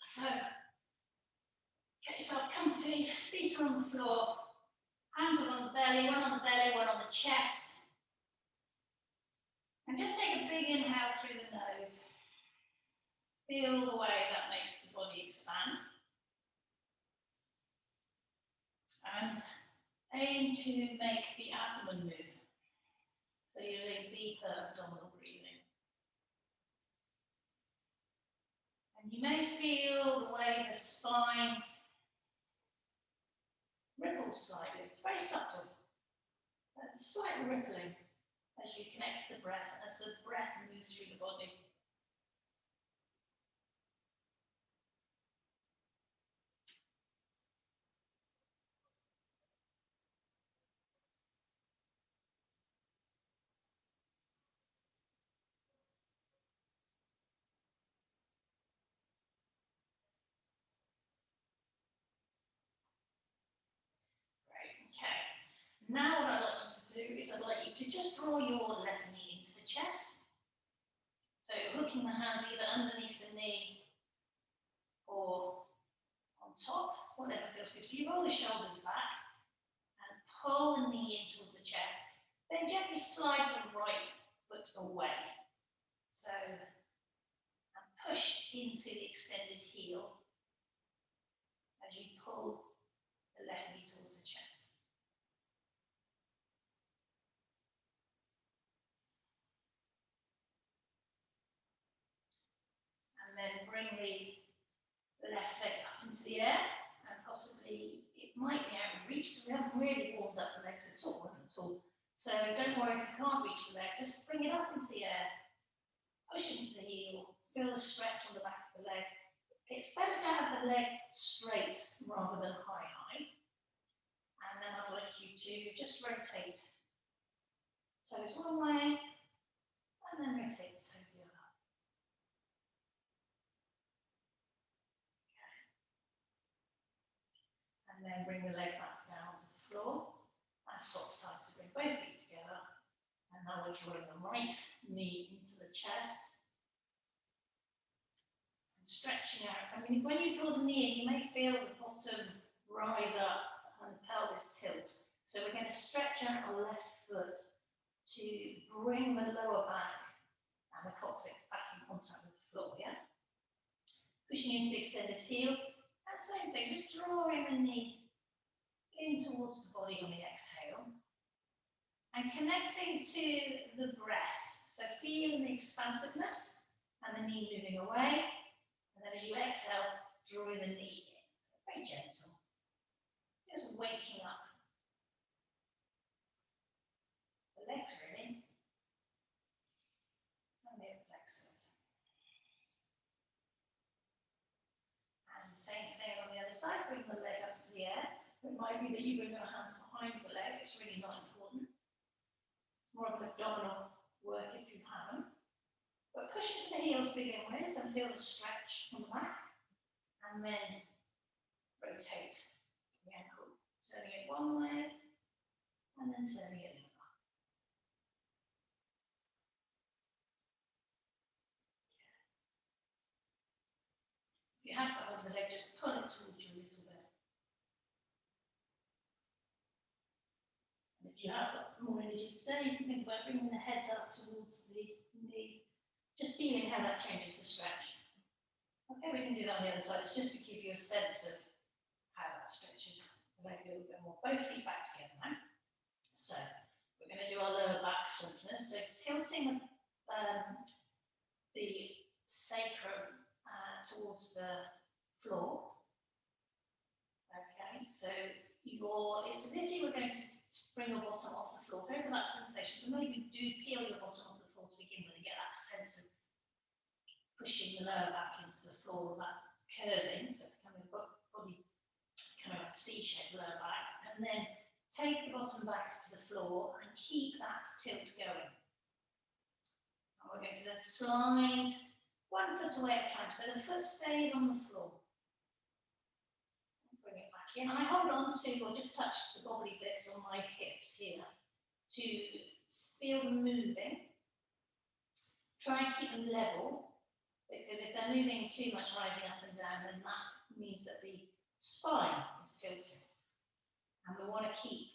So get yourself comfy, feet are on the floor, hands are on the belly, one on the belly, one on the chest. And just take a big inhale through the nose. Feel the way that makes the body expand. And aim to make the abdomen move. So you're doing deeper abdominal breathing. And you may feel the way the spine ripples slightly. It's very subtle. There's a slight rippling as you connect to the breath, as the breath moves through the body. Okay, now what I'd like you to do is I'd like you to just draw your left knee into the chest. So hooking the hands either underneath the knee or on top, whatever feels good for you. Roll the shoulders back and pull the knee in towards the chest. Then gently slide the right foot away. So, and push into the extended heel as you pull the left knee towards the chest. And then bring the left leg up into the air, and possibly it might be out of reach because we haven't really warmed up the legs at all. So don't worry if you can't reach the leg, just bring it up into the air, push into the heel, feel the stretch on the back of the leg. It's better to have the leg straight rather than high. And then I'd like you to just rotate toes one way, and then rotate the toes the other. Okay. And then bring the leg back down to the floor. And swap sides, so bring both feet together. And now we're drawing the right knee into the chest. And stretching out. I mean, when you draw the knee in, you may feel the bottom rise up and the pelvis tilt. So we're going to stretch out our left foot to bring the lower back and the coccyx back in contact with the floor, yeah? Pushing into the extended heel. And same thing, just drawing the knee in towards the body on the exhale and connecting to the breath. So feeling the expansiveness and the knee moving away. And then as you exhale, drawing the knee in. So very gentle. Just waking up the legs really. And the flexors. And same thing on the other side, bring the leg up to the air. It might be that you bring your hands behind the leg, it's really not important. It's more of an abdominal work if you have them. But push into the heels to begin with and feel the stretch on the back. And then rotate the ankle, turning it one way and then turning it the other. If you have got hold of the leg, just pull it towards you a little bit. If you have got more energy today, you can think about bringing the head up towards the knee, just feeling how that changes the stretch. Okay, we can do that on the other side. It's just to give you a sense of how that stretches the leg a little bit more. Both feet back together now. So we're going to do our lower back strengtheners. So tilting the sacrum towards the floor. Okay, so it's as if you were going to bring your bottom off the floor. Go for that sensation. So maybe do peel your bottom off the floor to begin with and get that sense of pushing the lower back into the floor, that curving, so becoming body kind of like C shape lower back, and then take the bottom back to the floor and keep that tilt going. And we're going to then slide one foot away at a time, so the foot stays on the floor. Bring it back in. I hold on to, or just touch the bobbly bits on my hips here to feel them moving. Try to keep them level. because if they're moving too much rising up and down, then that means that the spine is tilted. And we want to keep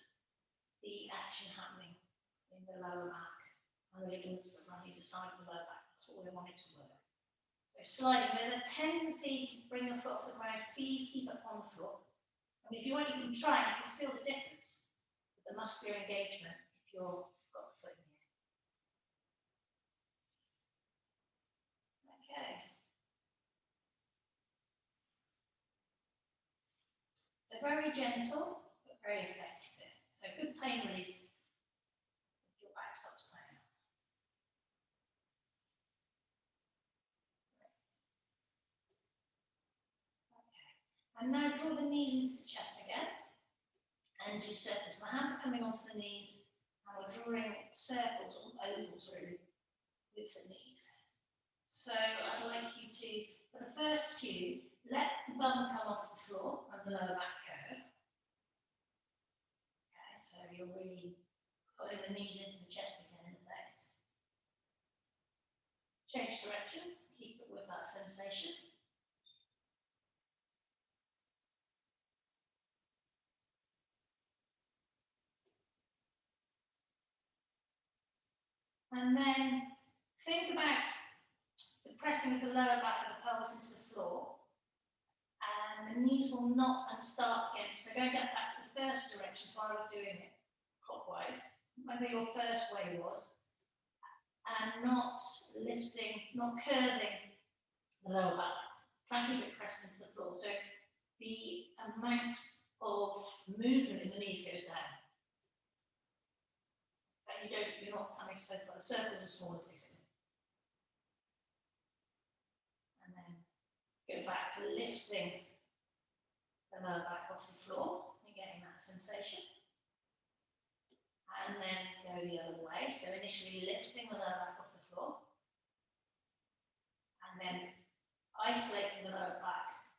the action happening in the lower back and the ligaments that run either side of the lower back. That's what we want it to work. So sliding, there's a tendency to bring your foot off the ground. Please keep it on the floor. I mean, if you want, you can try and you can feel the difference with the muscular engagement if you've got the foot in the air. Okay. So very gentle, but very effective. So good pain relief if your back starts playing up. Okay. And now draw the knees into the chest again and do circles. My hands are coming onto the knees and we're drawing circles or ovals really with the knees. So I'd like you to, for the first few, let the bum come off the floor and the lower back curve. Okay, so you're really pulling the knees into the chest again in effect. Change direction, keep it with that sensation. And then think about the pressing of the lower back of the pelvis into the floor. And the knees will not start again. So going back to the first direction, so I was doing it clockwise, maybe your first way was, and not lifting, not curving the lower back. Try and keep it pressed into the floor. So the amount of movement in the knees goes down. And you're not coming so far. The circles are smaller, basically. And then go back to lifting the lower back off the floor and getting that sensation. And then go the other way. So initially lifting the lower back off the floor. And then isolating the lower back,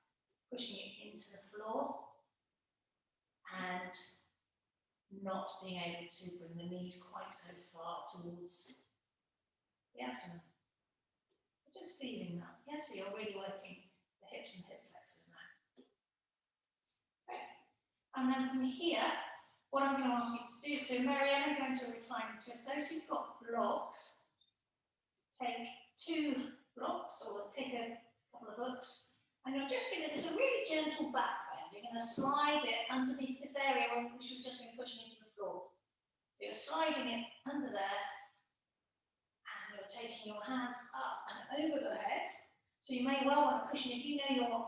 pushing it into the floor. And not being able to bring the knees quite so far towards the abdomen. Just feeling that. Yeah, so you're really working the hips and hip flexors now. Great. And then from here, what I'm going to ask you to do, so Marianne, I'm going to recline and twist. Those who've got blocks, take 2 blocks or take a couple of hooks, and you're just going to, there's a really gentle back bend. You're going to slide it underneath this area which we've just been pushing into the floor. So you're sliding it under there, and you're taking your hands up and over the head. So you may well want a cushion. If you know your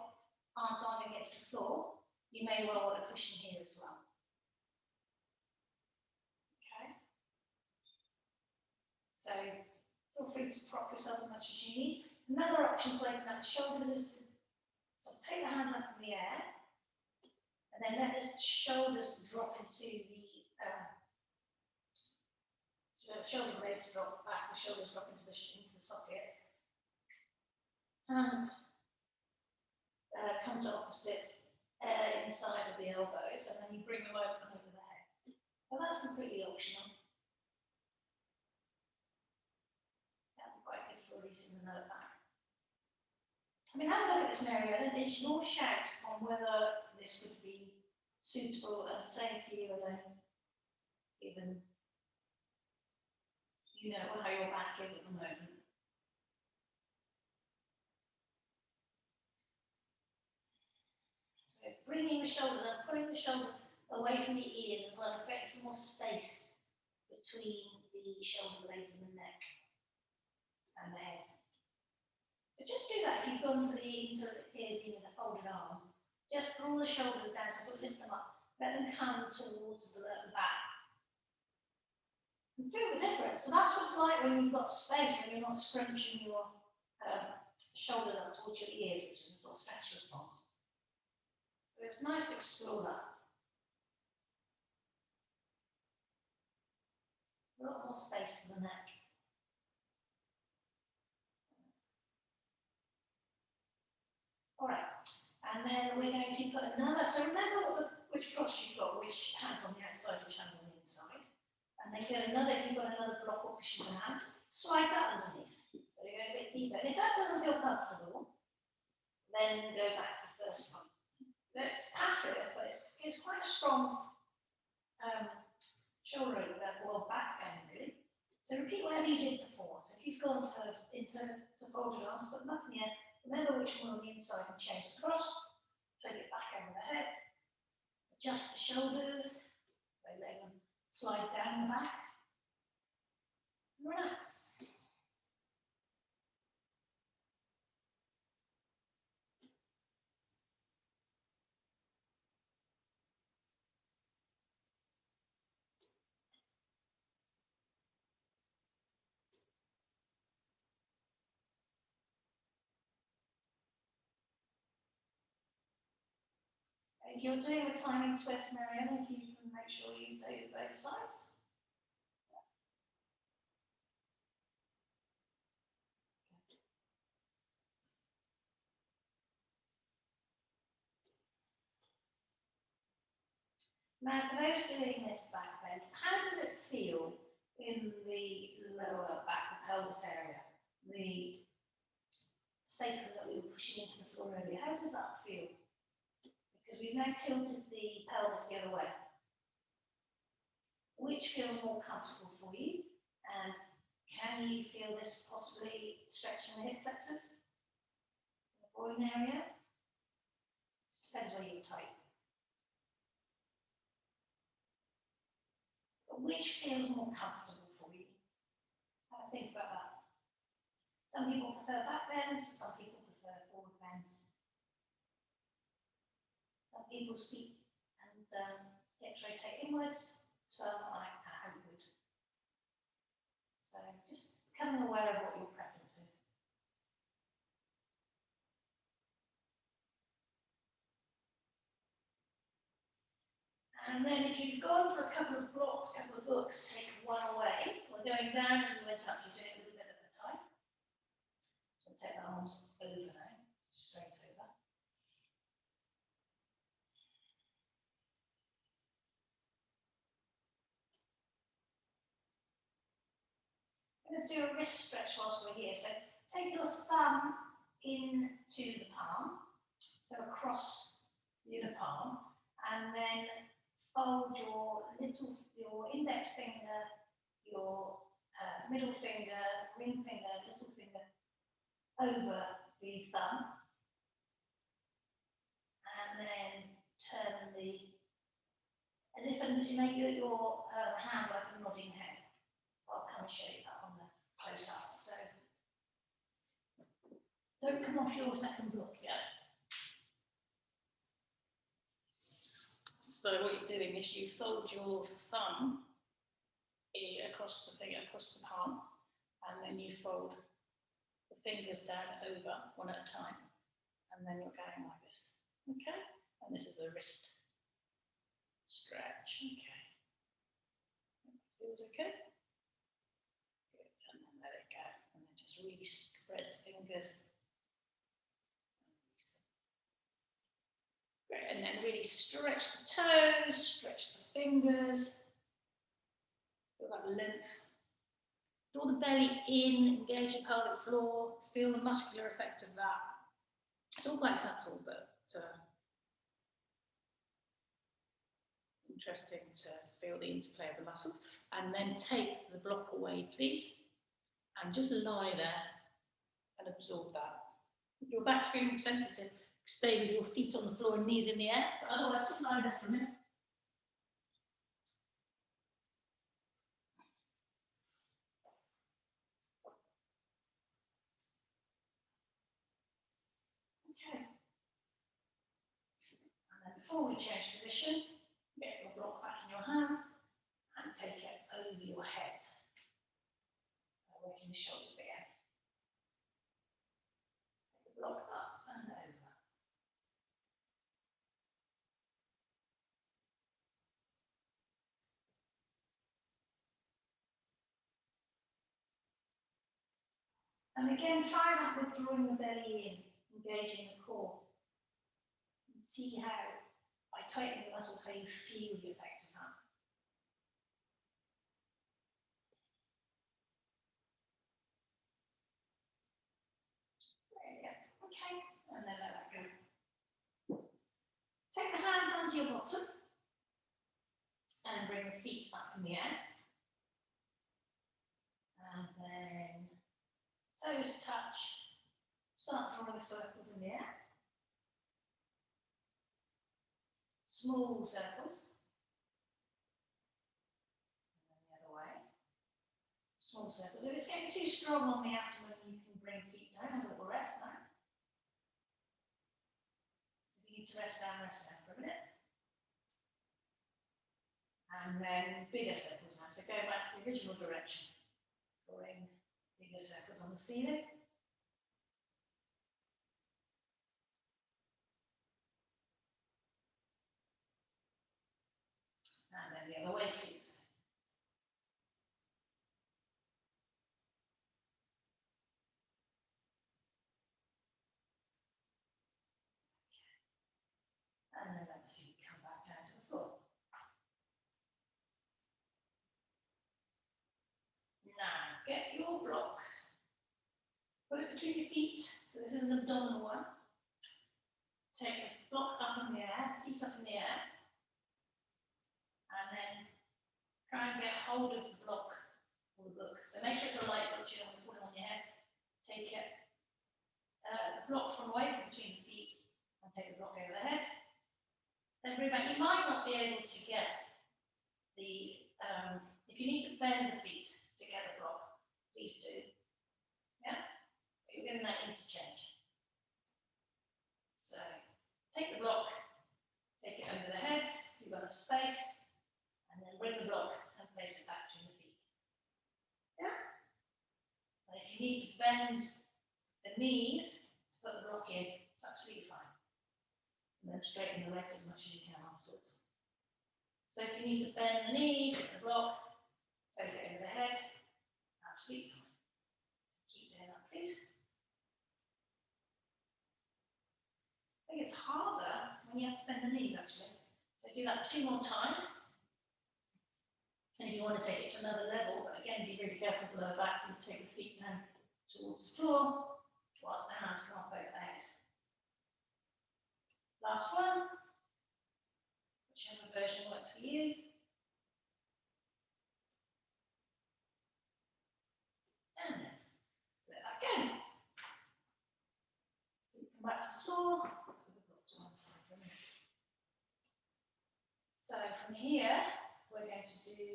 arms aren't against the floor, you may well want a cushion here as well. Okay. So feel free to prop yourself as much as you need. Another option to open up the shoulders is to take the hands up in the air, and then let the shoulders drop into the shoulder blades drop back, the shoulders drop into the socket. Hands come to opposite inside of the elbows, and then you bring them open over the head. Well, that's completely optional. That would be quite good for releasing the lower back. I mean, have a look at this, Marianne. It's your shout on whether this would be suitable and safe for you alone, given you know how your back is at the moment. So bringing the shoulders up, pulling the shoulders away from the ears as well, and creating some more space between the shoulder blades and the neck and the head. So just do that if you've gone for the folded arms. Just draw the shoulders down, so sort of lift them up. Let them come towards the back. And feel the difference. So that's what it's like when you've got space, when you're not scrunching your shoulders up towards your ears, which is a sort of stress response. So it's nice to explore that. A lot more space in the neck. All right, and then we're going to put another, so remember which cross you've got, which hands on the outside, which hands on the inside. And then get another, if you've got another block or cushion to hand, slide that underneath. So you go a bit deeper. And if that doesn't feel comfortable, then go back to the first one. It's passive, but it's quite a strong shoulder or back bend, really. So repeat whatever you did before. So if you've gone into folded arms, put them up in the air, remember which one on the inside and change it across. Take it back over the head. Adjust the shoulders. So let them slide down the back. Relax. If you're doing reclining twist, Marianne, if you can make sure you do both sides. Now, for those doing this back bend, how does it feel in the lower back, the pelvis area? The sacrum that we were pushing into the floor earlier, how does that feel? Because we've now tilted the pelvis the other way. Which feels more comfortable for you? And can you feel this possibly stretching the hip flexors? The groin area? It depends where you're tight. But which feels more comfortable for you? Have a think about that. Some people prefer back bends, some people prefer forward bends. Some people's feet and hips rotate inwards, some like outward. So just becoming aware of what your preference is. And then if you've gone for a couple of blocks, a couple of books, take one away. We're going down as we went up, you're doing a little bit at a time. So take the arms over now, straight over. I'm going to do a wrist stretch whilst we're here. So take your thumb into the palm, so across the inner palm, and then fold your index finger, your middle finger, ring finger, little finger over the thumb, and then turn as if you make your hand like a nodding head. So I'll come and show you that on the close up. So don't come off your second block yet. So what you're doing is you fold your thumb across the palm, and then you fold the fingers down over one at a time, and then you're going like this. Okay? And this is a wrist stretch. Okay. Feels okay? Good. And then there we go. And then just really spread the fingers. Great. And then really stretch the toes, stretch the fingers. Feel that length. Draw the belly in, engage the pelvic floor, feel the muscular effect of that. It's all quite subtle, but interesting to feel the interplay of the muscles. And then take the block away, please, and just lie there and absorb that. If your back's feeling sensitive, stay with your feet on the floor and knees in the air, but otherwise just lie there for a minute. Okay. And then before we change position, get your block back in your hand and take it over your head. Working the shoulders again. Take the block up and over. And again, try that with drawing the belly in, engaging the core. And see how, by tightening the muscles, how you feel the effect of that. to your bottom and bring the feet up in the air. And then toes touch. Start drawing circles in the air. Small circles. And then the other way. Small circles. If it's getting too strong on the abdomen, you can bring feet down. Have a little rest now. So if you need to rest down for a minute. And then bigger circles now. So go back to the original direction. Drawing bigger circles on the ceiling. And then the other way, please. Okay. And then let the feet come back down to the floor. Now, get your block. Put it between your feet. So this is an abdominal one. Take the block up in the air, feet up in the air. And then try and get hold of the block or the book. So make sure it's a light book, you don't want to fall on your head. Take it, the block from away from between the feet and take the block over the head. Then bring back. You might not be able to get the, if you need to bend the feet to get the block, please do. Yeah? But you're getting that interchange. So take the block, take it over the head, if you've got enough space, and then bring the block and place it back between the feet. Yeah? And if you need to bend the knees to put the block in, it's absolutely fine. And then straighten the legs as much as you can afterwards. So if you need to bend the knees, hit the block, take it over the head, absolutely fine. Keep doing that, please. I think it's harder when you have to bend the knees, actually. So do that 2 more times. And if you want to take it to another level, but again, be really careful with the lower back. You take the feet down towards the floor, whilst the hands come up over the head. Last one. Whichever version works for you. And then let that go. Come back to the floor. Put the block to one side for a minute. So from here, we're going to do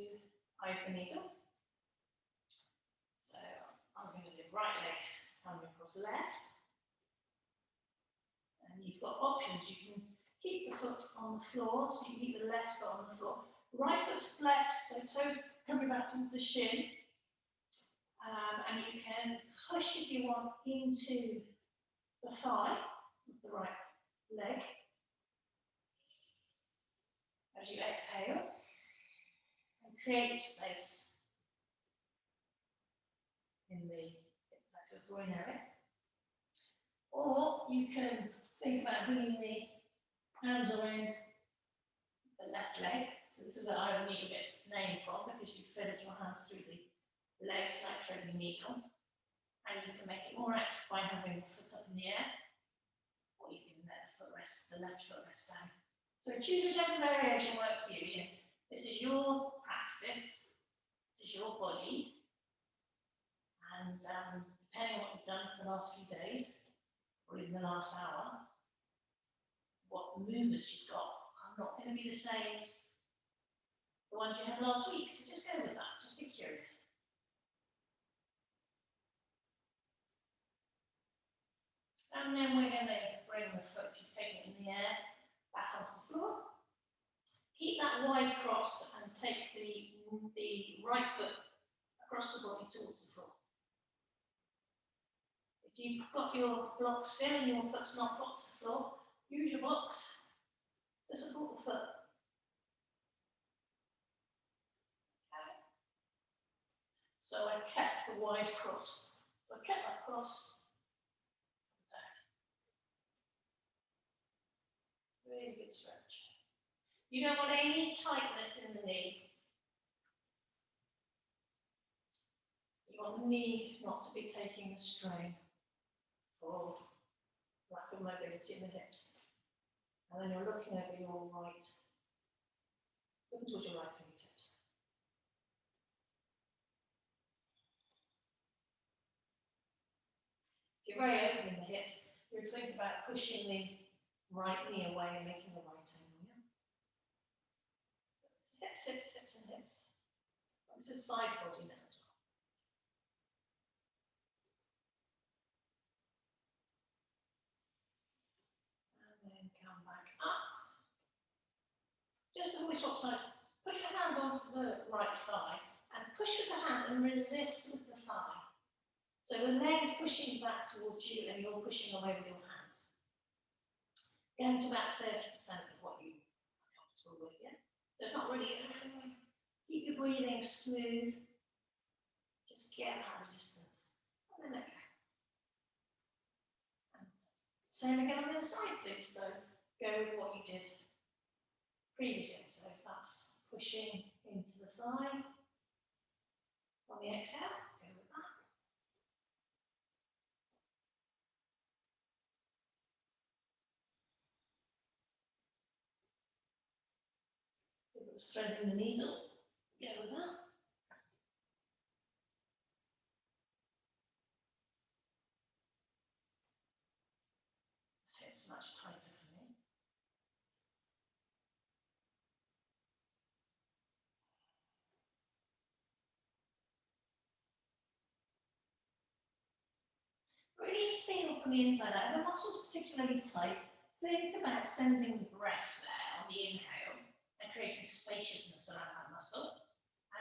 eye of the needle. So I'm going to do right leg coming across left. And you've got options. You can keep the foot on the floor, so you keep the left foot on the floor. Right foot's flexed, so toes coming back towards the shin. And you can push, if you want, into the thigh of the right leg as you exhale. And create space in the hip flexor groin area. Or you can think about bringing the hands around the left leg. So this is where eye of the needle gets its name from, because you've threaded your hands through the legs like threading a needle. And you can make it more active by having the foot up in the air, or you can let the left foot rest down. So choose whichever variation works for you. This is your practice, this is your body, and depending on what you've done for the last few days, or even the last hour, what movements you've got are not going to be the same as the ones you had last week. So just go with that, just be curious. And then we're going to bring the foot, if you've taken it in the air, back onto the floor. Keep that wide cross and take the right foot across the body towards the floor. If you've got your block still and your foot's not got to the floor, use your blocks to support the foot. Okay. So I've kept the wide cross. So I've kept that cross. Really good stretch. You don't want any tightness in the knee. You want the knee not to be taking the strain for lack of mobility in the hips. And then you're looking over your right, looking towards your right fingertips. If you're very open in the hips, you're thinking about pushing the right knee away and making the right angle, yeah? So it's hips, hips, hips, and hips. This is side body now as well. And then come back up. Just before we swap sides, put your hand onto the right thigh and push with the hand and resist with the thigh. So the leg is pushing back towards you and you're pushing away with your hands. Going to about 30% of what you are comfortable with, yeah? So it's not really, keep your breathing smooth. Just get that resistance. And then let go. And same again on the other side, please. So go with what you did previously. So if that's pushing into the thigh, on the exhale, go with that. If it's threading the needle, go with that. This hip's much tighter for me. Really feel from the inside out. If the muscle's particularly tight, think about sending the breath there on the inhale and creating spaciousness around that muscle.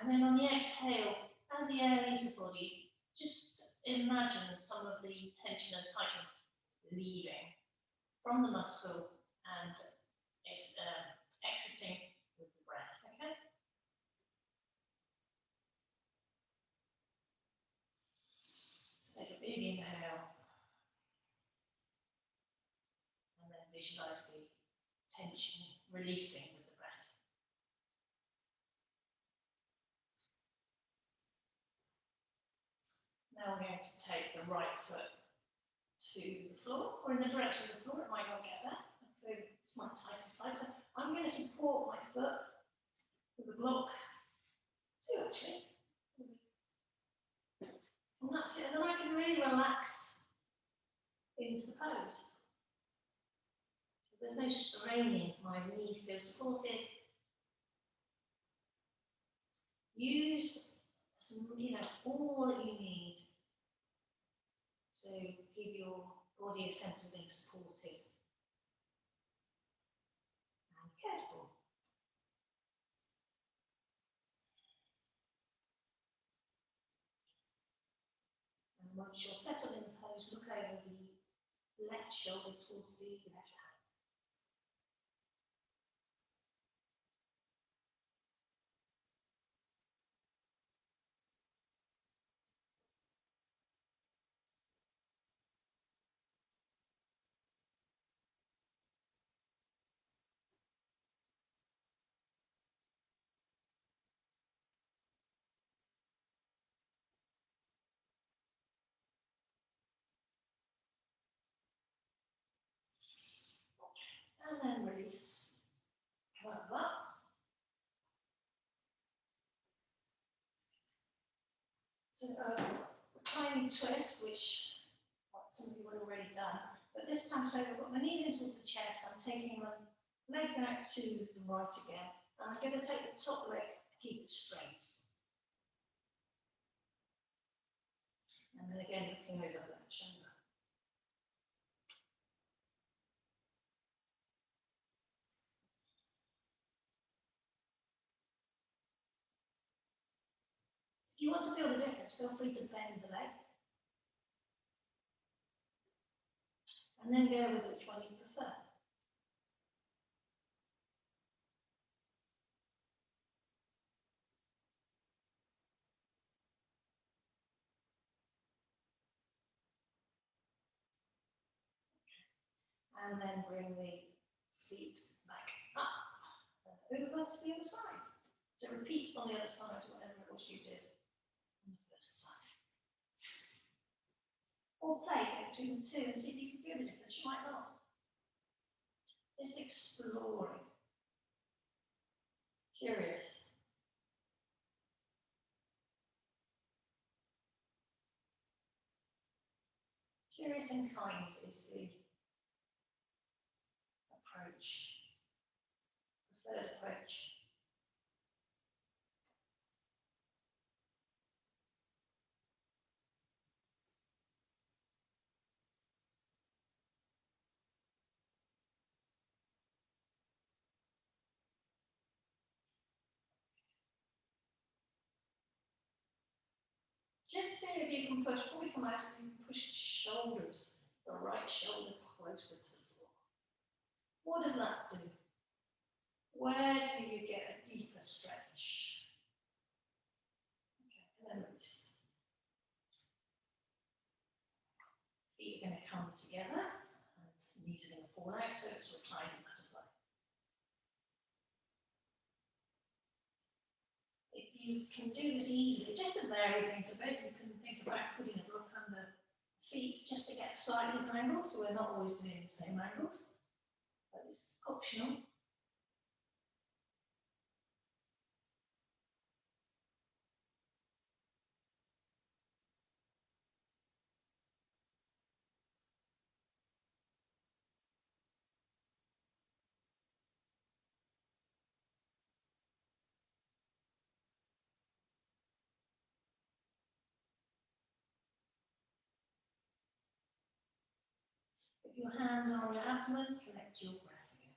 And then on the exhale, as the air leaves the body, just imagine some of the tension and tightness leaving from the muscle and exiting with the breath, okay? So take a big inhale. And then visualize the tension releasing with the breath. Now we're going to take the right foot to the floor, or in the direction of the floor, it might not get there. So it's my tighter side. So I'm going to support my foot with a block, two actually. And that's it. And then I can really relax into the pose. There's no straining, my knees feel supported. Use some, all that you need to give your body a sense of being supported and cared for. And once you're settled in the pose, look over the left shoulder towards the left hand. And then release. Come up. So a tiny twist, which some of you have already done. But this time, so I've got my knees in towards the chest. I'm taking my legs out to the right again. And I'm going to take the top leg, keep it straight. And then again, looking over the left shoulder. If you want to feel the difference, feel free to bend the leg. And then go with which one you prefer. And then bring the feet back up and over to the other side. So repeat on the other side, whatever it was you did on the first side. Or play, go between the two and see if you can feel the difference. You might not. Just exploring. Curious. Curious and kind is the approach, preferred approach. Just see if you can push, before we come out, if you can push the shoulders, the right shoulder closer to the floor. What does that do? Where do you get a deeper stretch? Okay, and then release. Feet are going to come together, and knees are going to fall out, so it's reclining butterfly. If you can do this easily, just to vary things a bit, you can think about putting a block under feet just to get slightly different angles, so we're not always doing the same angles, but it's optional. If your hands are on your abdomen, connect your breath again.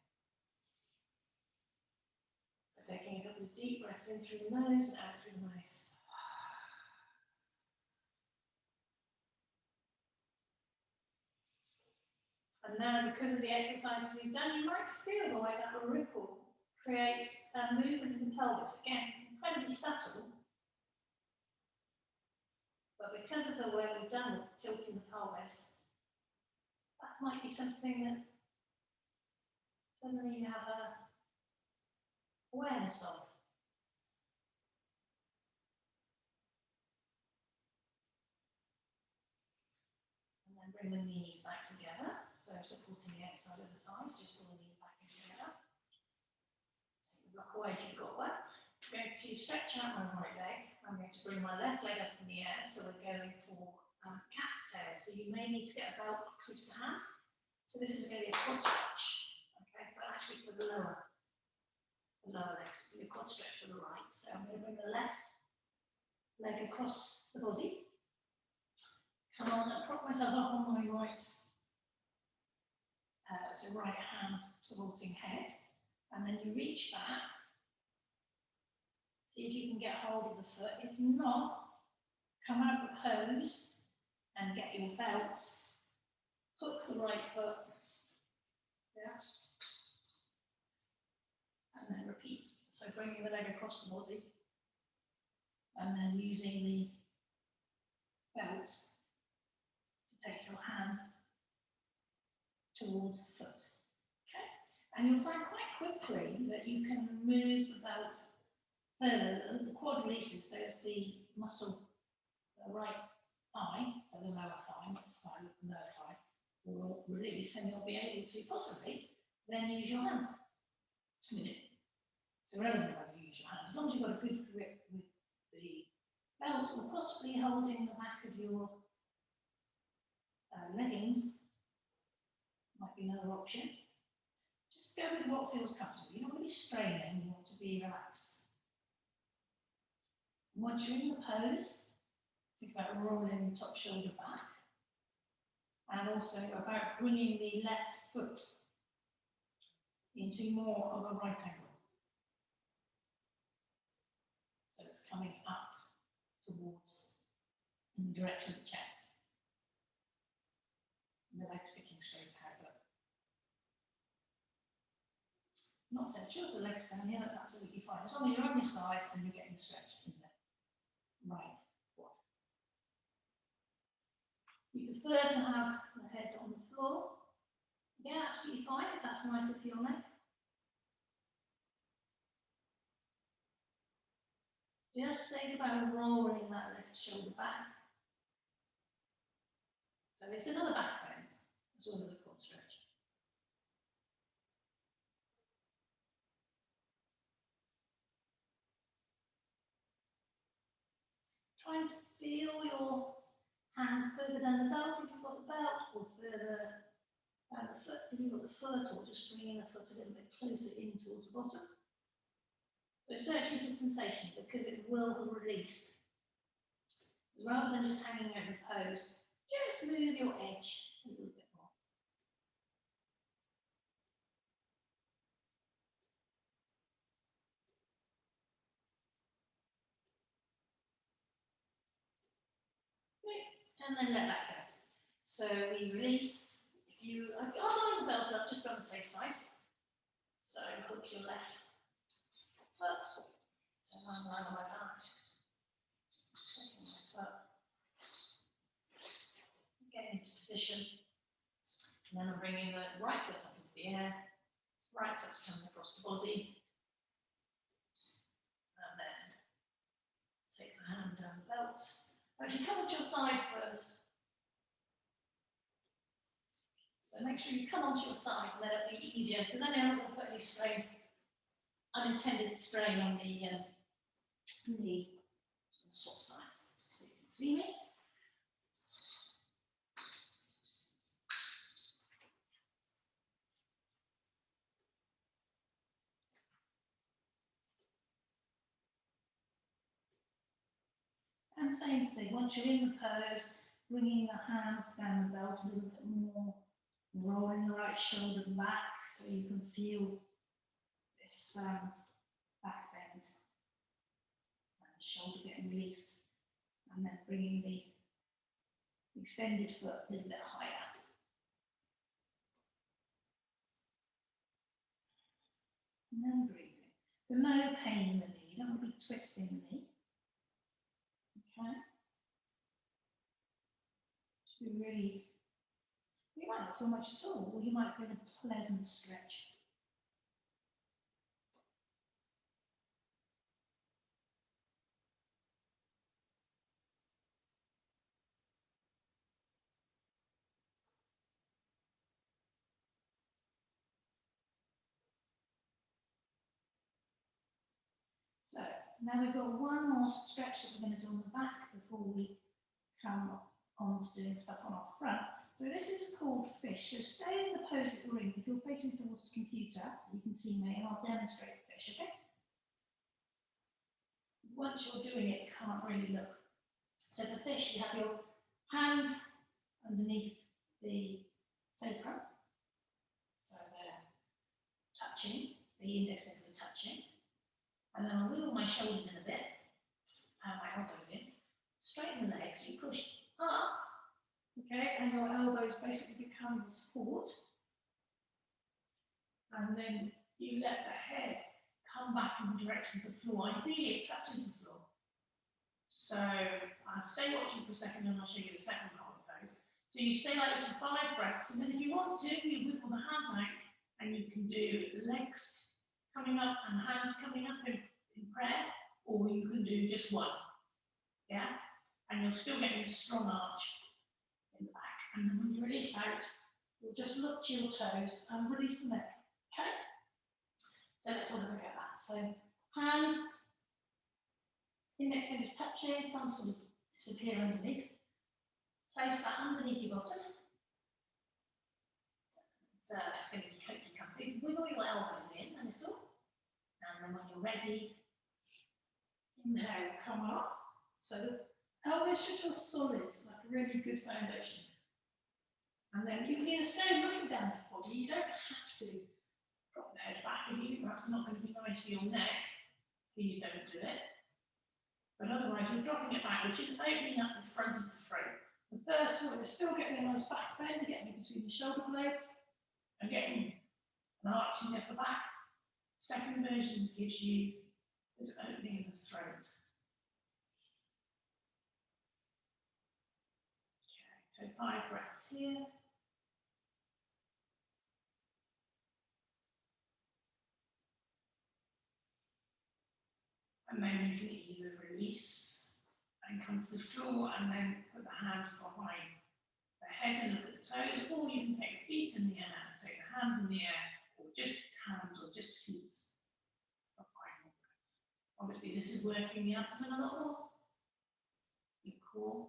So taking a couple of deep breaths in through the nose and out through the mouth. And now, because of the exercises we've done, you might feel like that ripple creates a movement in the pelvis. Again, incredibly subtle. But because of the work we've done with tilting the pelvis, that might be something that suddenly you have an awareness of. And then bring the knees back together. So supporting the outside of the thighs, just pull the knees back in together. Take the block away if you've got one. I'm going to stretch out my right leg. I'm going to bring my left leg up in the air, so we're going for cat's tail. So you may need to get a belt close to hand. So this is going to be a quad stretch, okay, but actually for the lower legs, a quad stretch for the right. So I'm going to bring the left leg across the body. Come on and prop myself up on my right, so right hand supporting head, and then you reach back. See if you can get hold of the foot. If not, come out with hose and get your belt. Hook the right foot. Yeah. And then repeat. So bringing the leg across the body. And then using the belt to take your hand towards the foot. Okay. And you'll find quite quickly that you can move the belt further. The quad releases, so it's the muscle, the right thigh, so the lower thigh, not the thigh, the lower thigh, will release, and you'll be able to possibly then use your hand. I mean, it's irrelevant whether you use your hand, as long as you've got a good grip with the belt, or possibly holding the back of your leggings, might be another option. Just go with what feels comfortable. You don't want to be straining, you want to be relaxed. Once you're in the pose, think about rolling the top shoulder back, and also about bringing the left foot into more of a right angle. So it's coming up towards in the direction of the chest. And the legs sticking straight out, but not essential. The legs down here, that's absolutely fine. As long as you're on your side and you're getting stretched in there. Right. You prefer to have the head on the floor. Yeah, absolutely fine if that's nicer for your neck. Just think about rolling that left shoulder back. So it's another back bend as well as a quad stretch. Try and feel your hands further down the belt if you've got the belt, or further down the foot if you've got the foot, or just bringing the foot a little bit closer in towards the bottom. So searching for sensation, because it will be released. Rather than just hanging over the pose, just move your edge a little bit more. And then let that go. So we release. If you are lining the belt up, just on the safe side. So hook your left foot. So I'm lying on my back. Taking my foot. Getting into position. And then I'm bringing the right foot up into the air. Right foot's coming across the body. And then take the hand down the belt. Actually, come onto your side first. So make sure you come onto your side, and then it'll be easier, because then you're not going to put any strain, unintended strain on the knee. Swap sides so you can see me. And same thing, once you're in the pose, bringing the hands down the belt a little bit more, rolling the right shoulder back so you can feel this back bend and the shoulder getting released, and then bringing the extended foot a little bit higher. And then breathing. So no pain in the knee, you don't want to be twisting the knee. Okay. Should be really, you might not feel much at all, or you might feel a pleasant stretch. So now we've got one more stretch that we're going to do on the back before we come on to doing stuff on our front. So this is called fish. So stay in the pose that you're in. If you're facing towards the computer, so you can see me, and I'll demonstrate the fish, okay? Once you're doing it, you can't really look. So for fish, you have your hands underneath the sacrum. So they're touching, the index fingers are touching. And then I'll wiggle my shoulders in a bit, and my elbows in. Straighten the legs, you push up, okay, and your elbows basically become your support. And then you let the head come back in the direction of the floor. Ideally, it touches the floor. So I'll stay watching for a second, and I'll show you the second part of the pose. So you stay like this for 5 breaths, and then if you want to, you wiggle the hands out, and you can do legs coming up and hands coming up in prayer, or you can do just one. Yeah? And you're still getting a strong arch in the back. And then when you release out, you'll just look to your toes and release the neck. Okay? So let's all have a go at that. So hands, index fingers touching, thumb sort of disappear underneath. Place that underneath your bottom. So that's going to be hopefully comfy. Wiggle your elbows in a little. And then when you're ready, inhale, come up. So the elbows should feel solid, like a really good foundation. And then you can either stay looking down the body, you don't have to drop the head back. If you think that's not going to be nice for your neck, please don't do it. But otherwise, you're dropping it back, which is opening up the front of the throat. The first one is still getting a nice back bend, getting in between the shoulder blades, and getting an arch in the upper back. Second version gives you this opening in the throat. Okay, so 5 breaths here. And then you can either release and come to the floor and then put the hands behind the head and look at the toes, or you can take the feet in the air and take the hands in the air, or just hands or just feet. Obviously, this is working the abdomen a lot more. core.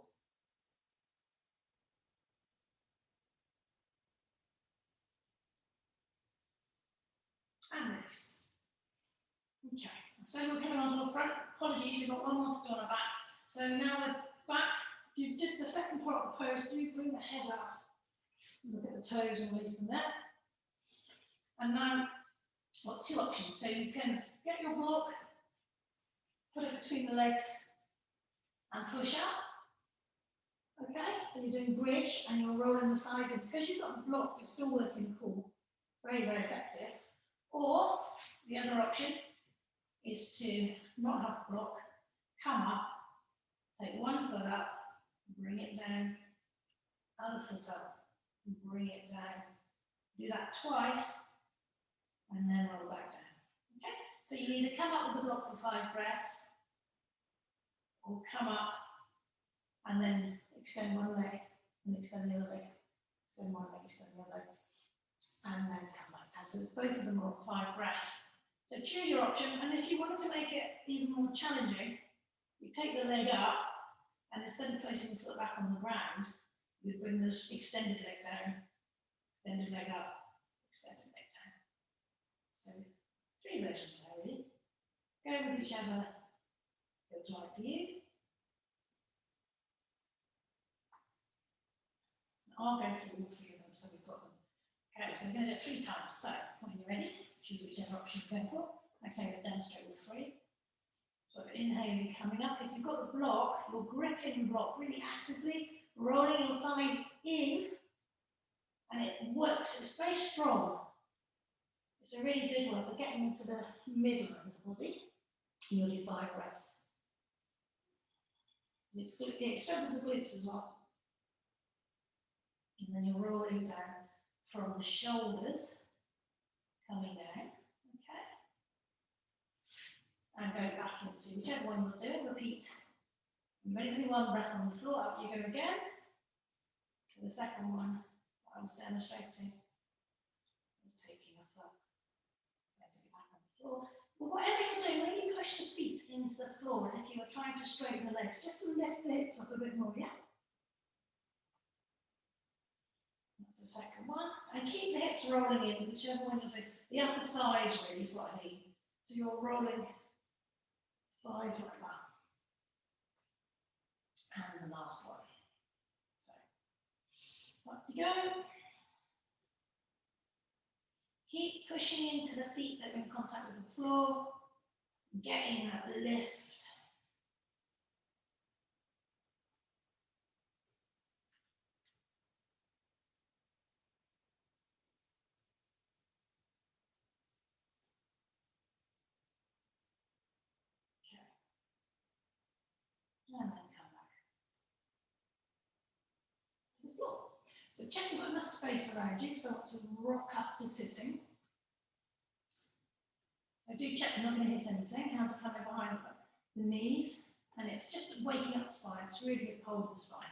And release. Okay, so we're coming on to the front. Apologies, we've got one more to do on our back. So now we're back. If you did the second part of the pose, do bring the head up. Look at the toes and release them there. And now, got two options. So you can get your block, put it between the legs, and push up. Okay, so you're doing bridge and you're rolling the thighs in. Because you've got the block, you're still working the core. Very, very effective. Or the other option is to not have the block, come up, take one foot up, bring it down, other foot up, bring it down. Do that twice, and then roll back down. Okay? So you either come up with the block for 5 breaths, or come up and then extend one leg and extend the other leg, extend one leg, extend the other leg, and then come back down. So it's both of them are 5 breaths. So choose your option, and if you wanted to make it even more challenging, you take the leg up, and instead of placing the foot back on the ground, you bring this extended leg down, extended leg up, extended leg down. So 3 versions there, really. Go with whichever feels right for you. I'll go through all 3 of them so we've got them. Okay, so we're going to do it 3 times. So when you're ready, choose whichever option you're going for. Like I say, we'll demonstrate all 3. So inhaling, coming up. If you've got the block, you're gripping the block really actively, rolling your thighs in, and it works. It's very strong. It's a really good one for getting into the middle of the body. And you'll do 5 breaths. It strengthens the glutes as well. And then you're rolling down from the shoulders, coming down, okay? And go back into whichever one you're doing, repeat. You ready for only 1 breath on the floor, up you go again. For the second one, I was demonstrating, was taking a foot, placing it back on the floor. But whatever you're doing, when you push the feet into the floor, as if you were trying to straighten the legs, just to lift the hips up a bit more, yeah? That's the second one. And keep the hips rolling in, whichever one you're doing. The upper thighs really is what I mean. So you're rolling thighs like that. And the last one. So, up you go. Keep pushing into the feet that are in contact with the floor. Getting that lift. And then come back to the floor. So check you've got enough space around you, so I want to rock up to sitting. So do check you're not going to hit anything. Hands are coming behind the knees, and it's just waking up the spine. It's really good to hold the spine.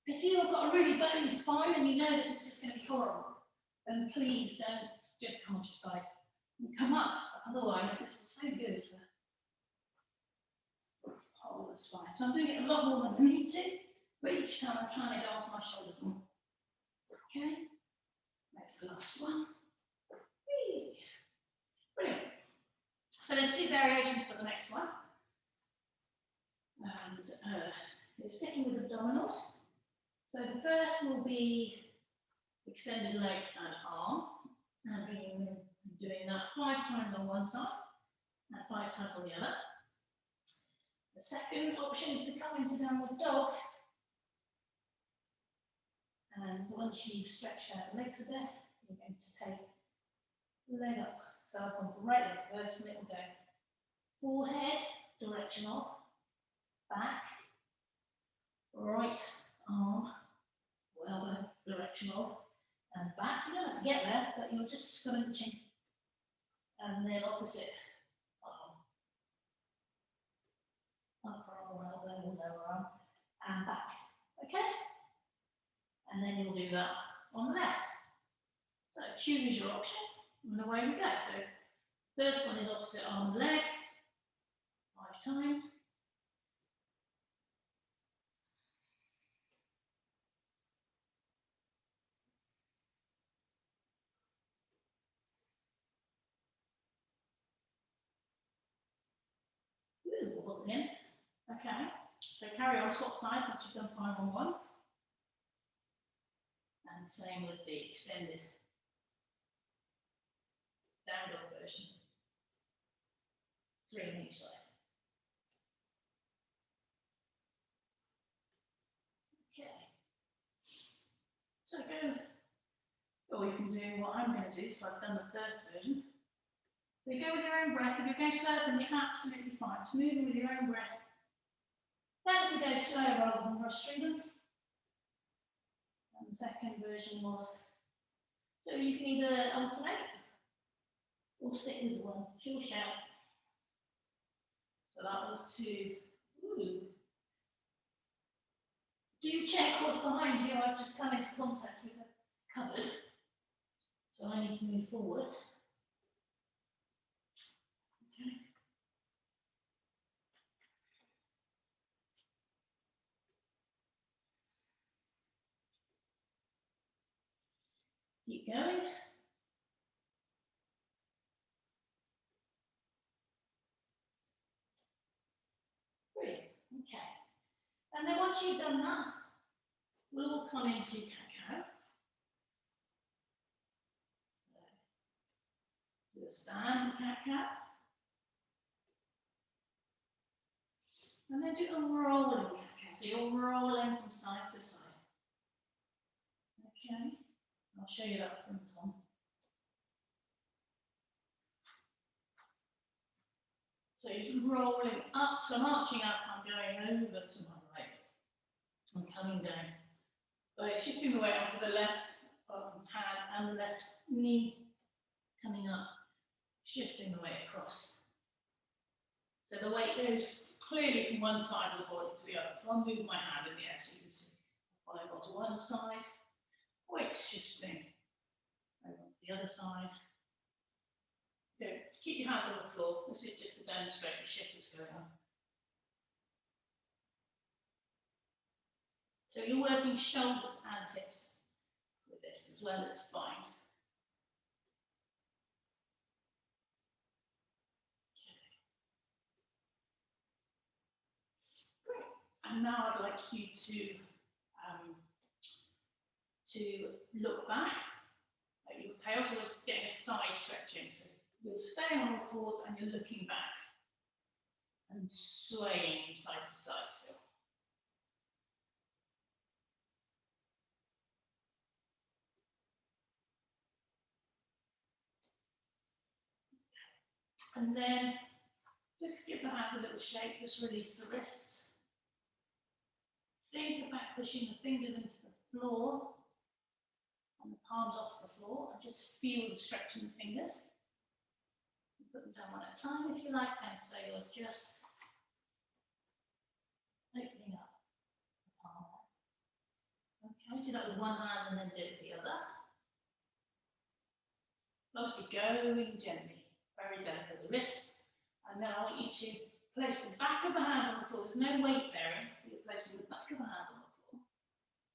If you've got a really bony spine and you know this is just going to be horrible, then please don't just come onto your side and come up. Otherwise, this is so good for hold the spine. So I'm doing it a lot more than I need to, but each time I'm trying to go onto my shoulders more. Okay, that's the last one. Whee. Brilliant. So there's 2 variations for the next one. And it's sticking with abdominals. So the first will be extended leg and arm. And doing that 5 times on one side and 5 times on the other. The second option is to come into downward dog. And once you've stretched out the legs a bit, you're going to take the leg up. So up onto the right leg first, and it will go forehead, direction of, back, right arm, elbow, direction of, and back. You don't have to get there, but you're just scrunching. And then opposite arm. Upper arm, elbow, lower arm, and back. Okay? And then you'll do that on the left. So choose your option, and away we go. So first one is opposite arm and leg, 5 times. double in. Okay, so carry on, swap sides once you've done 5 on 1. And same with the extended down dog version. 3 on each side. Okay. So go, or you can do what I'm going to do, so I've done the first version. So you go with your own breath. If you're going slow, then you're absolutely fine. Just moving with your own breath. Then to go slow rather than rush through them. And the second version was, so you can either alternate or stick with one. It's your shout. So that was to, do check what's behind you. I've just come into contact with the cupboard. So I need to move forward. Okay. Keep going. Brilliant. Okay. And then once you've done that, we'll all come into cat-cow. So, do a stand cat-cow. And then do a rolling cat-cow. So you're rolling from side to side. Okay. I'll show you that front on. So you're rolling up, so I'm arching up, I'm going over to my right. I'm coming down. But shifting the weight onto the left hand and the left knee coming up, shifting the weight across. So the weight goes clearly from one side of the body to the other. So I'll move my hand in the air so you can see. While I got to one side, weight shifting over to the other side. Don't keep your hand on the floor. This is just to demonstrate the shift that's going on. So you're working shoulders and hips with this as well as spine. Okay. Great. And now I'd like you to look back. Your tail's always getting a side stretching. So you're staying on all fours and you're looking back and swaying side to side still. And then just give the hands a little shake, just release the wrists. Think about pushing the fingers into the floor and the palms off the floor, and just feel the stretch in the fingers. Put them down one at a time if you like, and so you're just opening up the palm. Okay, do that with one hand and then do it with the other. Mostly going gently, very delicate the wrist, and then I want you to place the back of the hand on the floor. There's no weight bearing, so you're placing the back of the hand on the floor.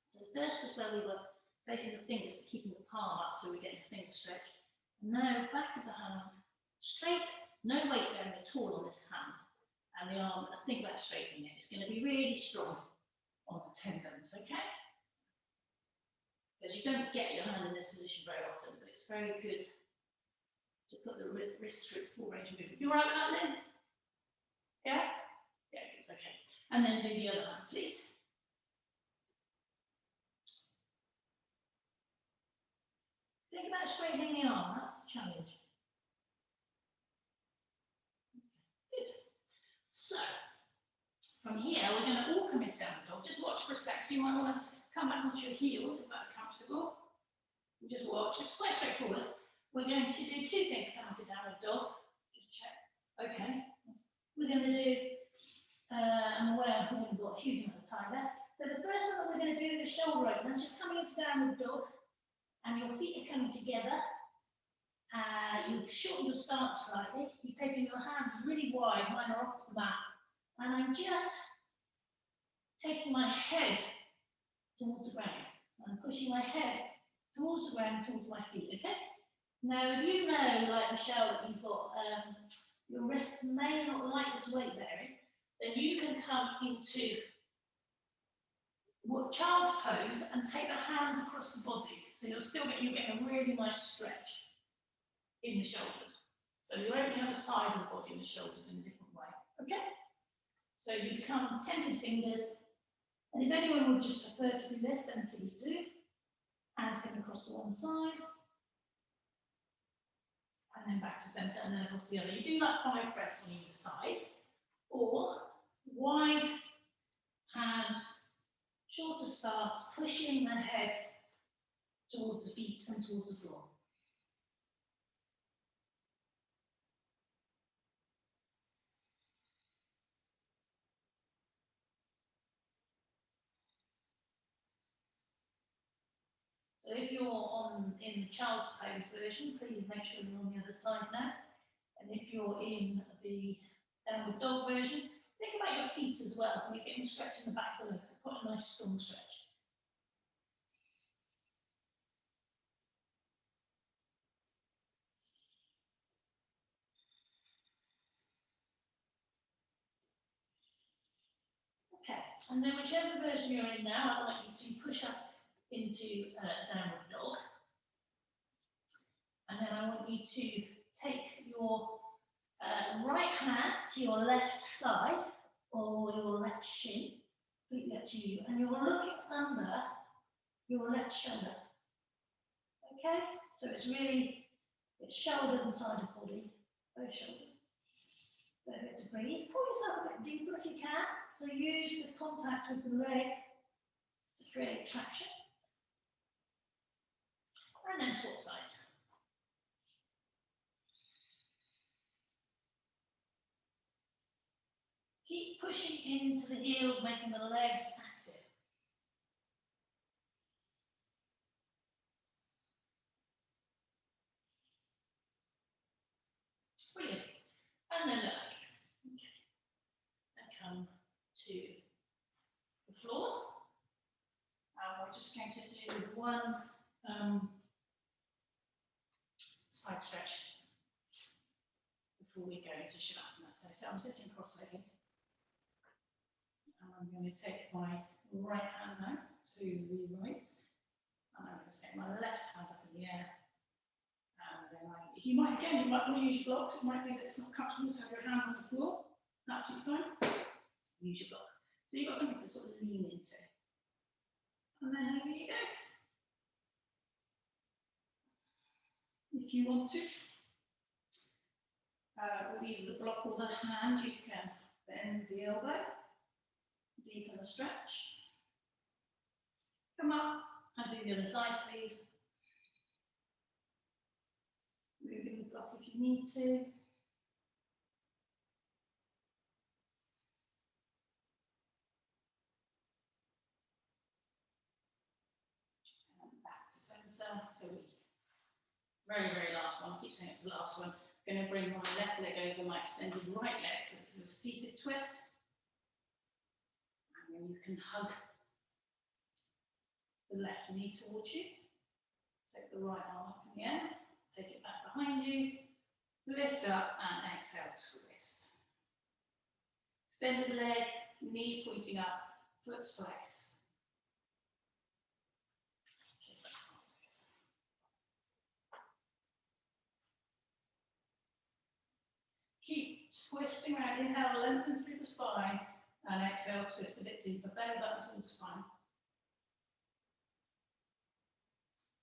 So first was where we were placing the fingers but keeping the palm up so we're getting the finger stretch. And now back of the hand, straight, no weight bearing at all on this hand. And the arm, think about straightening it. It's going to be really strong on the tendons, okay? Because you don't get your hand in this position very often, but it's very good to put the wrist through its full range of movement. You all right with that, Lynn? Yeah? Yeah, good, okay. And then do the other hand, please. Think about straightening the arm, that's the challenge. Good. So, from here, we're going to all come into down dog. Just watch for a sec, so you might want to come back onto your heels if that's comfortable. And just watch, it's quite straightforward. We're going to do 2 things coming to downward dog. Just check. Okay. We're going to do, I'm aware we haven't got a huge amount of time left. So the first one that we're going to do is a shoulder opener. So you're coming into downward dog and your feet are coming together. You've shortened your stance slightly. You've taken your hands really wide, mine are off the mat. And I'm just taking my head towards the ground. I'm pushing my head towards the ground, towards my feet, okay? Now, if you know, like Michelle, that you've got your wrists may not like this weight bearing, then you can come into child's pose and take the hands across the body. So you're getting a really nice stretch in the shoulders. So you're opening up the side of the body and the shoulders in a different way. Okay? So you come tented fingers. And if anyone would just prefer to do this, then please do. Hands coming across to one side. And then back to centre, and then across the other. You do like 5 breaths on either side. Or wide hand, shorter starts, pushing the head towards the feet and towards the floor. So if you're in the child's pose version, please make sure you're on the other side now. And if you're in the downward dog version, think about your feet as well. You're getting stretch in the back of the legs. It's quite a nice strong stretch. Okay, and then whichever version you're in now, I'd like you to push up into downward dog. And then I want you to take your right hand to your left thigh or your left shin, completely up to you, and you're looking under your left shoulder. Okay, so it's shoulders and side of body, both shoulders. Perfect to breathe. Pull yourself a bit deeper if you can. So use the contact with the leg to create traction. And then swap sides. Keep pushing into the heels, making the legs active. Brilliant. And then back. Okay. And come to the floor. We're just going to do one side stretch before we go into Shavasana. So I'm sitting cross-legged. And I'm going to take my right hand now to the right. And I'm going to take my left hand up in the air. And then you might want to use your blocks. It might be that it's not comfortable to have your hand on the floor. Absolutely fine. Use your block. So you've got something to sort of lean into. And then over you go. If you want to, with either the block or the hand, you can bend the elbow, deepen the stretch. Come up and do the other side, please. Moving the block if you need to. And back to centre. So very last one. I keep saying it's the last one. I'm going to bring my left leg over my extended right leg. So this is a seated twist. And then you can hug the left knee towards you. Take the right arm up in the air. Take it back behind you. Lift up and exhale, twist. Extended leg, knees pointing up, foot flexed. Keep twisting around. Inhale, lengthen through the spine, and exhale, twist a bit deeper. Belly button to the spine.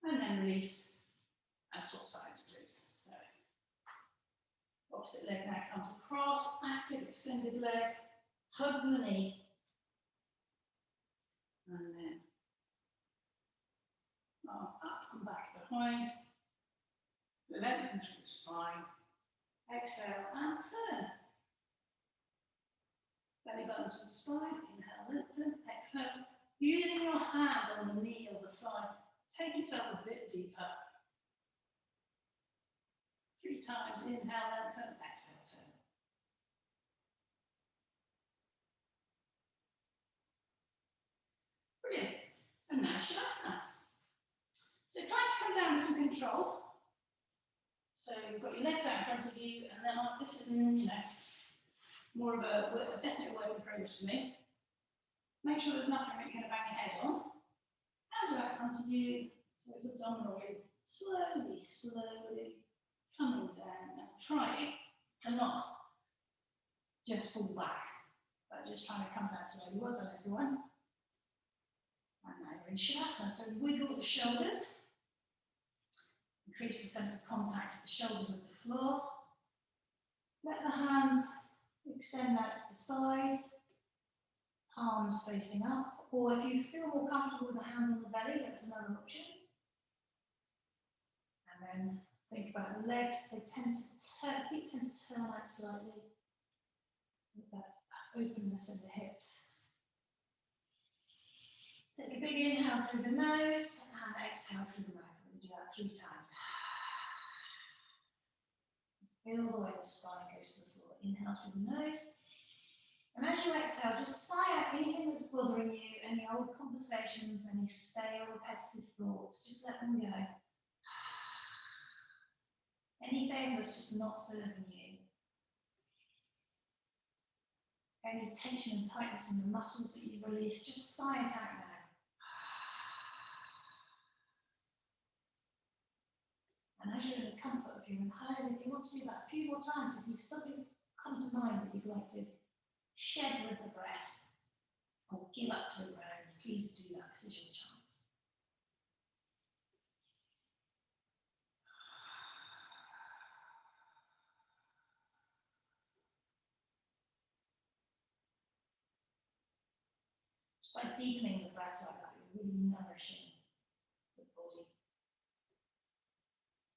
And then release and swap sides, please. So, opposite leg now comes across, active extended leg, hug the knee. And then arm up and back behind. Lengthen through the spine. Exhale and turn. Belly button to the spine. Inhale, lengthen. Exhale. Using your hand on the knee or the thigh. Take yourself a bit deeper. 3 times. Inhale, lengthen. Exhale, turn. Brilliant. And now Shavasana. So try to come down with some control. So you've got your legs out in front of you, and then this is, more of a definite work in progress for me. Make sure there's nothing that you're going to bang your head on. Hands are out in front of you, so it's abdominal really. Slowly, slowly coming down. Now try to not just fall back, but just trying to come down slowly. Well done, everyone. And now you're in Shavasana, so wiggle the shoulders. Increase the sense of contact with the shoulders of the floor. Let the hands extend out to the side, palms facing up, or if you feel more comfortable with the hands on the belly, that's another option. And then think about the legs, they tend to turn, feet tend to turn out slightly, with that openness in the hips. Take a big inhale through the nose and exhale through the mouth. We're going to do that 3 times. Feel the way the spine goes to the floor. Inhale through the nose. And as you exhale, just sigh out anything that's bothering you, any old conversations, any stale, repetitive thoughts. Just let them go. Anything that's just not serving you. Any tension and tightness in the muscles that you've released, just sigh it out now. And as you're in the comfort of your own home, if you want to do that a few more times, if you've something come to mind that you'd like to shed with the breath or give up to the ground, please do that. This is your chance. Just by deepening the breath like that, you're really nourishing the body,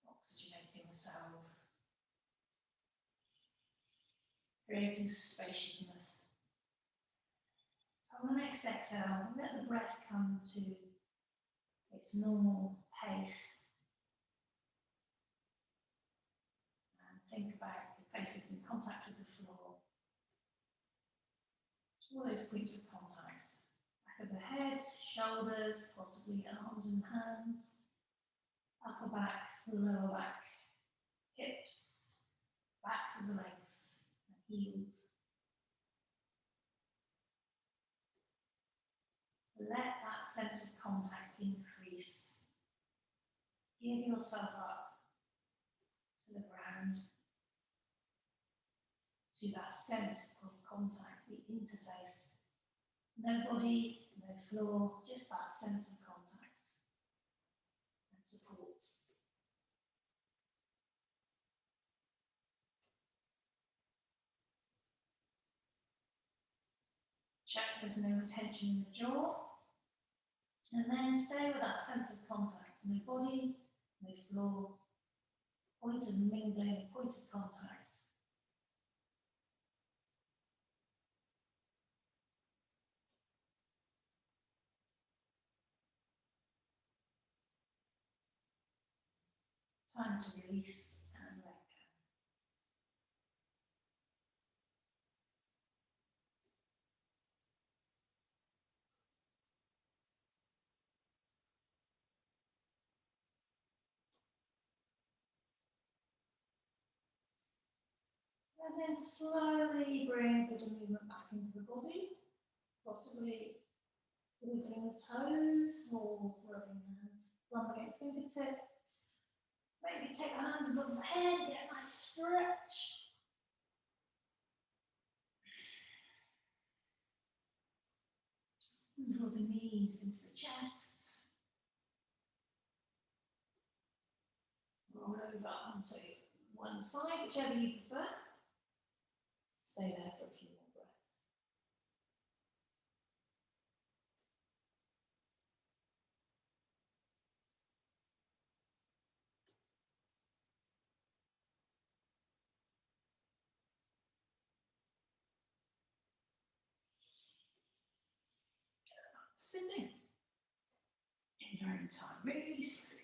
oxygenating the cells, creating spaciousness. So on the next exhale, let the breath come to its normal pace. And think about the places in contact with the floor. All those points of contact. Back of the head, shoulders, possibly arms and hands. Upper back, lower back, hips, backs of the legs, and heels. Let that sense of contact increase. Give yourself up to the ground, to that sense of contact, the interface. No body, no floor, just that sense of contact and support. Check there's no tension in the jaw. And then stay with that sense of contact. No body, no floor. Point of mingling, point of contact. Time to release and let go. And then slowly bring a bit of movement back into the body, possibly wiggling the toes or rubbing hands, thumb against fingertips. Maybe take the hands above the head, get a nice stretch. And draw the knees into the chest. Roll over onto one side, whichever you prefer. Stay there for a few more breaths. Sitting in your own time, really slowly.